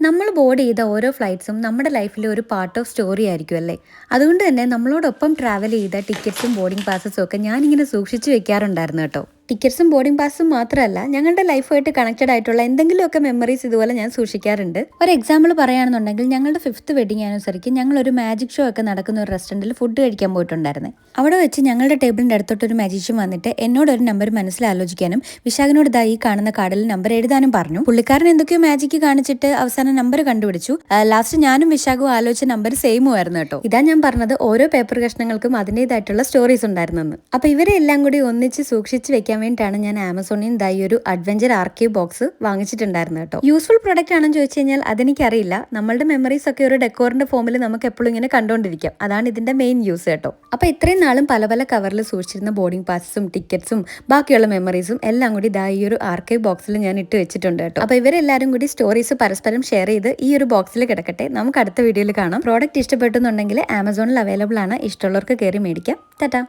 നമ്മൾ ബോർഡ് ചെയ്ത ഓരോ ഫ്ലൈറ്റ്സും നമ്മുടെ ലൈഫിലെ ഒരു പാർട്ട് ഓഫ് സ്റ്റോറി ആയിരിക്കും അല്ലേ. അതുകൊണ്ട് തന്നെ നമ്മളോടൊപ്പം ട്രാവൽ ചെയ്ത ടിക്കറ്റ്സും ബോർഡിംഗ് പാസസും ഒക്കെ ഞാനിങ്ങനെ സൂക്ഷിച്ചു വെക്കാറുണ്ടായിരുന്നു കേട്ടോ. ടിക്കറ്റ്സും ബോർഡിംഗ് പാസും മാത്രമല്ല, ഞങ്ങളുടെ ലൈഫുമായിട്ട് കണക്റ്റഡ് ആയിട്ടുള്ള എന്തെങ്കിലുമൊക്കെ മെമ്മറീസ് ഇതുപോലെ ഞാൻ സൂക്ഷിക്കാറുണ്ട്. ഒരു എക്സാമ്പിൾ പറയുകയാണെന്നുണ്ടെങ്കിൽ, ഞങ്ങളുടെ 5th വെഡിങ് ആനിവേഴ്സറിക്ക് ഞങ്ങൾ ഒരു മാജിക് ഷോ ഒക്കെ നടക്കുന്ന ഒരു റെസ്റ്റോറൻറ്റിൽ ഫുഡ് കഴിക്കാൻ പോയിട്ടുണ്ടായിരുന്നു. അവിടെ വെച്ച് ഞങ്ങളുടെ ടേബിളിൻ്റെ അടുത്തോട്ട് ഒരു മജീഷ്യൻ വന്നിട്ട് എന്നോട് ഒരു നമ്പർ മനസ്സിലാലോചിക്കാനും വിശാഖനോട് ഈ കാണുന്ന കാർഡിൽ നമ്പർ എഴുതാനും പറഞ്ഞു. പുള്ളിക്കാരൻ എന്തൊക്കെയോ മാജിക്ക് കാണിച്ചിട്ട് അവസാനം നമ്പർ കണ്ടുപിടിച്ചു. ലാസ്റ്റ് ഞാനും വിശാഖും ആലോചിച്ച നമ്പർ സെയിമും ആയിരുന്നു കേട്ടോ. ഇതാ ഞാൻ പറഞ്ഞത്, ഓരോ പേപ്പർ കഷ്ണങ്ങൾക്കും അതിൻ്റെതായിട്ടുള്ള സ്റ്റോറീസ് ഉണ്ടായിരുന്നെന്ന്. അപ്പൊ ഇവരെ എല്ലാം കൂടി ഒന്നിച്ച് സൂക്ഷിച്ച് വെക്കാൻ വേണ്ടിയിട്ടാണ് ഞാൻ ആമസോണിൽ നിന്ന് ഒരു അഡ്വഞ്ചർ ആർക്കൈവ് ബോക്സ് വാങ്ങിച്ചിട്ടുണ്ടായിരുന്നു കേട്ടോ. യൂസ്ഫുൾ പ്രൊഡക്റ്റ് ആണെന്ന് ചോദിച്ചു കഴിഞ്ഞാൽ അതെനിക്കറിയില്ല. നമ്മളുടെ മെമ്മറീസ് ഒക്കെ ഒരു ഡെക്കോറിന്റെ ഫോമിൽ നമുക്ക് എപ്പോഴും ഇങ്ങനെ കണ്ടുകൊണ്ടിരിക്കാം. അതാണ് ഇതിന്റെ മെയിൻ യൂസ് കേട്ടോ. അപ്പൊ ഇത്രയും നാളും പല പല കവറിൽ സൂക്ഷിച്ചിരുന്ന ബോർഡിംഗ് പാസസും ടിക്കറ്റ്സും ബാക്കിയുള്ള മെമ്മറീസും എല്ലാം കൂടി ഈ ഒരു ആർക്കൈവ് ബോക്സിൽ ഞാൻ ഇട്ട് വെച്ചിട്ടുണ്ട് കേട്ടോ. അപ്പൊ ഇവരെല്ലാരും കൂടി സ്റ്റോറീസ് പരസ്പരം ഷെയർ ചെയ്ത് ഈ ഒരു ബോക്സിൽ കിടക്കട്ടെ. നമുക്ക് അടുത്ത വീഡിയോയിൽ കാണാം. പ്രോഡക്റ്റ് ഇഷ്ടപ്പെട്ടെന്നുണ്ടെങ്കിൽ ആമസോണിൽ അവൈലബിൾ ആണ്. ഇഷ്ടമുള്ളവർക്ക് കയറി മേടിക്കാം. ടാറ്റാ.